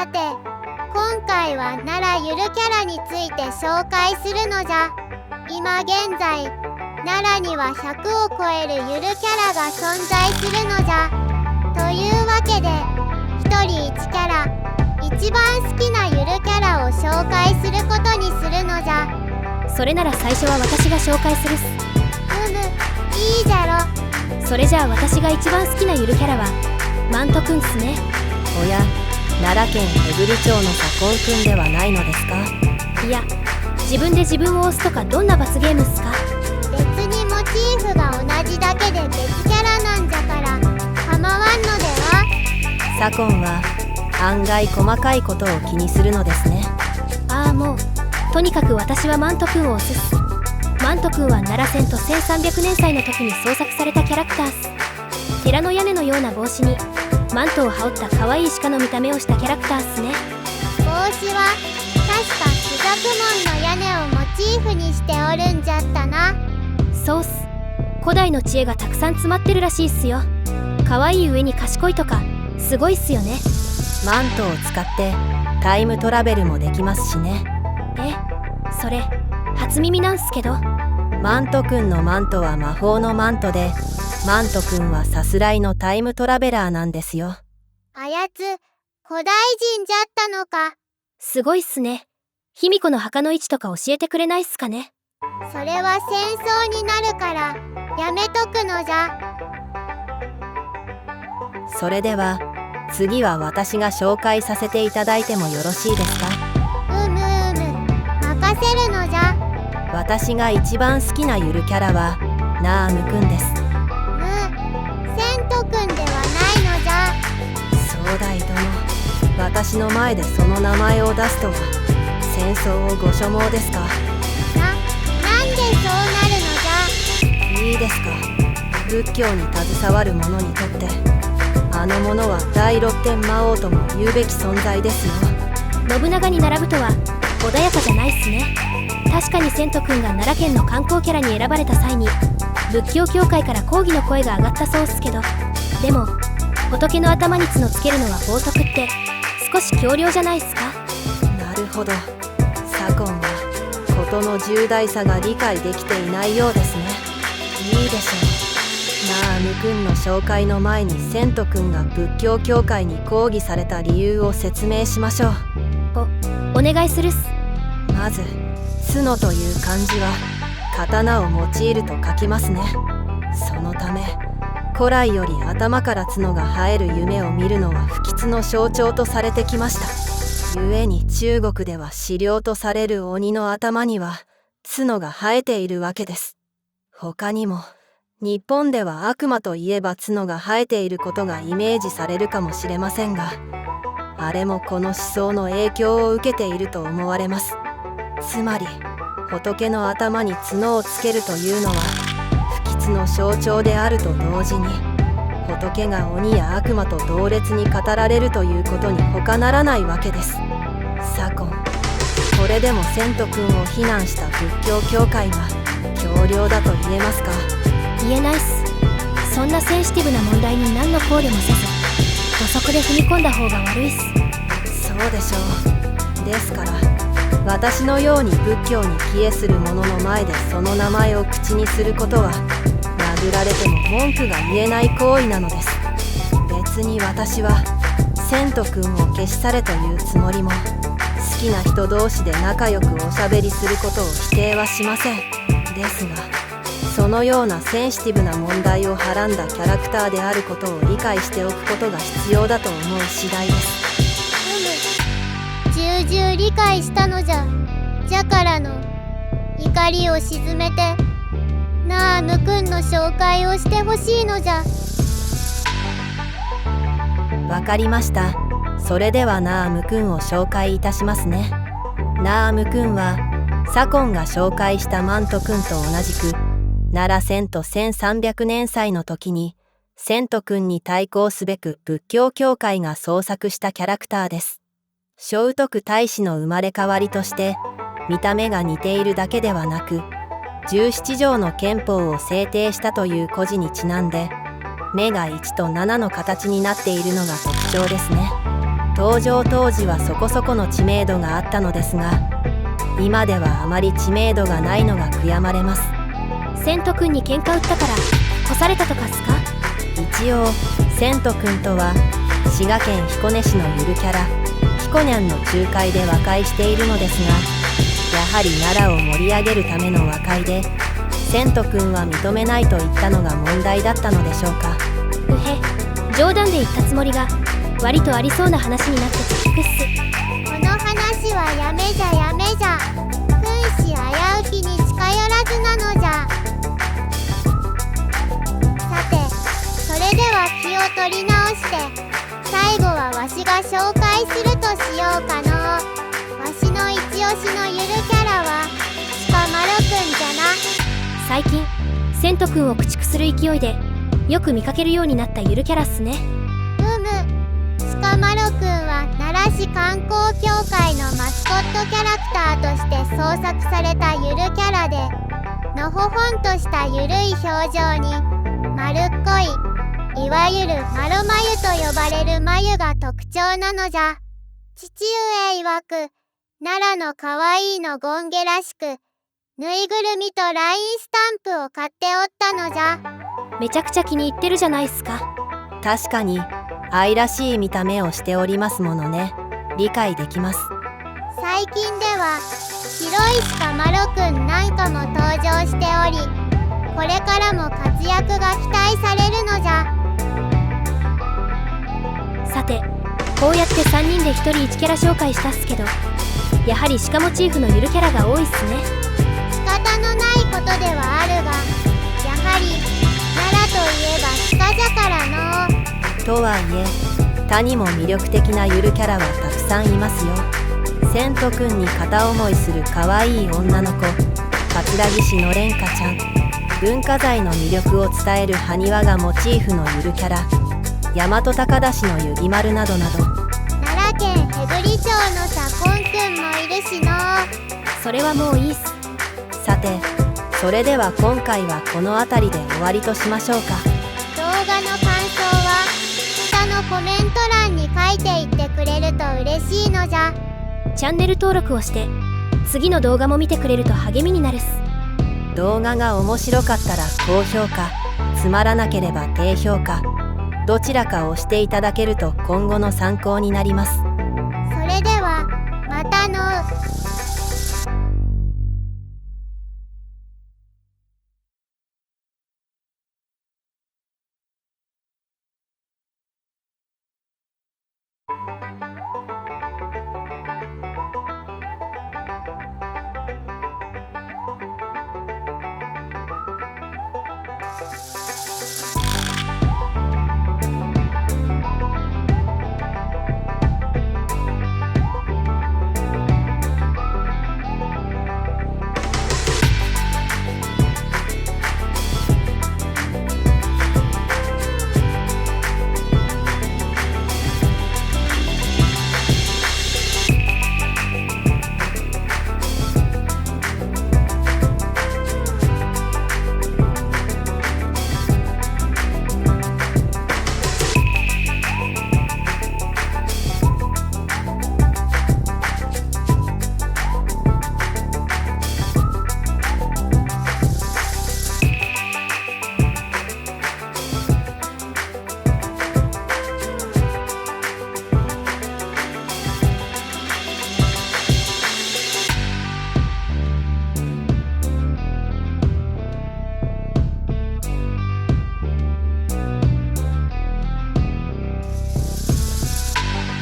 さて、今回は奈良ゆるキャラについて紹介するのじゃ。今現在、奈良には100を超えるゆるキャラが存在するのじゃ。というわけで、1人1キャラ、一番好きなゆるキャラを紹介することにするのじゃ。それなら最初は私が紹介するっす。いいじゃろ。それじゃあ私が一番好きなゆるキャラはマントくんっすね。おや、奈良県手振町の左近くんではないのですか？いや、自分で自分を押すとかどんな罰ゲームっすか？別にモチーフが同じだけで別キャラなんじゃから構わんのでは？左近は案外細かいことを気にするのですね。ああ、もうとにかく私はマントくんを押すっす。マントくんは奈良戦と1300年祭の時に創作されたキャラクターっす。寺の屋根のような帽子にマントを羽織った可愛い鹿の見た目をしたキャラクターっすね。帽子は確か朱雀門の屋根をモチーフにしておるんじゃったな。そうっす。古代の知恵がたくさん詰まってるらしいっすよ。可愛い上に賢いとかすごいっすよね。マントを使ってタイムトラベルもできますしね。それ初耳なんすけど。マントくんのマントは魔法のマントで、マントくんはさすらいのタイムトラベラーなんですよ。あやつ古代人じゃったのか。すごいっすね。卑弥呼の墓の位置とか教えてくれないっすかね。それは戦争になるからやめとくのじゃ。それでは次は私が紹介させていただいてもよろしいですか？任せるのじゃ。私が一番好きなゆるキャラはナームくんです。セントくんではないのじゃ。総大殿、私の前でその名前を出すとは戦争をご所望ですか？なんでそうなるのじゃ。いいですか。仏教に携わる者にとってあの者は第六天魔王とも言うべき存在ですよ。信長に並ぶとは穏やかじゃないっすね。確かにセントくんが奈良県の観光キャラに選ばれた際に仏教協会から抗議の声が上がったそうっすけど、でも仏の頭に角つけるのは冒涜って少し強量じゃないっすか？なるほど。左近は事の重大さが理解できていないようですね。いいでしょう。ナームくんの紹介の前にセントくんが仏教協会に抗議された理由を説明しましょう。お願いするっす。まず角という漢字は刀を用いると書きますね。そのため古来より頭から角が生える夢を見るのは不吉の象徴とされてきました。故に中国では死霊とされる鬼の頭には角が生えているわけです。他にも日本では悪魔といえば角が生えていることがイメージされるかもしれませんが、あれもこの思想の影響を受けていると思われます。つまり仏の頭に角をつけるというのは不吉の象徴であると同時に、仏が鬼や悪魔と同列に語られるということに他ならないわけです。左近、これでもセント君を非難した仏教協会は強量だと言えますか？言えないっす。そんなセンシティブな問題に何の考慮もせず土足で踏み込んだ方が悪いっす。そうでしょう。ですから私のように仏教に帰依する者の前でその名前を口にすることは殴られても文句が言えない行為なのです。別に私はセント君を消し去れというつもりも、好きな人同士で仲良くおしゃべりすることを否定はしません。ですがそのようなセンシティブな問題をはらんだキャラクターであることを理解しておくことが必要だと思う次第です。重々理解したのじゃ。じゃからの怒りを鎮めてナームくんの紹介をしてほしいのじゃ。わかりました。それではナームくんを紹介いたしますね。ナームくんは左近が紹介したマントくんと同じく奈良戦と1300年祭の時にセントくんに対抗すべく仏教協会が創作したキャラクターです。聖徳太子の生まれ変わりとして見た目が似ているだけではなく、17条の憲法を制定したという故事にちなんで目が1と7の形になっているのが特徴ですね。登場当時はそこそこの知名度があったのですが、今ではあまり知名度がないのが悔やまれます。セント君に喧嘩売ったから干されたとかっすか？一応セント君とは滋賀県彦根市のゆるキャラひこにゃんの仲介で和解しているのですが、やはり奈良を盛り上げるための和解でセント君は認めないと言ったのが問題だったのでしょうか。うへ、冗談で言ったつもりが割とありそうな話になってて聞くっす。この話はやめじゃやめじゃ。君子危うきに近寄らずなのじゃ。さて、それでは気を取り直して最後はわしが紹介するとしようかの。わしの一押しのゆるキャラは鹿丸くんじゃな。最近セント君を駆逐する勢いでよく見かけるようになったゆるキャラっすね。鹿丸くんは奈良市観光協会のマスコットキャラクターとして創作されたゆるキャラで、のほほんとしたゆるい表情に丸っこい、いわゆるマロ眉と呼ばれる眉が特徴なのじゃ。父上曰く奈良のかわいいのゴンゲらしく、ぬいぐるみとラインスタンプを買っておったのじゃ。めちゃくちゃ気に入ってるじゃないっすか。確かに愛らしい見た目をしておりますものね。理解できます。最近では白い鹿丸くんなんかも登場しており、これからも活躍が期待されるのじゃ。さて、こうやって3人で1人1キャラ紹介したっすけど、やはり鹿モチーフのゆるキャラが多いっすね。仕方のないことではあるが、やはり奈良といえば鹿じゃからの。とはいえ他にも魅力的なゆるキャラはたくさんいますよ。セント君に片思いする可愛い女の子、桂木市のれんかちゃん、文化財の魅力を伝える埴輪がモチーフのゆるキャラ、大和高田市のゆぎまるなどなど。奈良県へぐり町の左近くんもいるしの。それはもういいっす。さて、それでは今回はこの辺りで終わりとしましょうか。動画の感想は下のコメント欄に書いていってくれると嬉しいのじゃ。チャンネル登録をして次の動画も見てくれると励みになるっす。動画が面白かったら高評価、つまらなければ低評価、どちらか押していただけると今後の参考になります。それではまたの。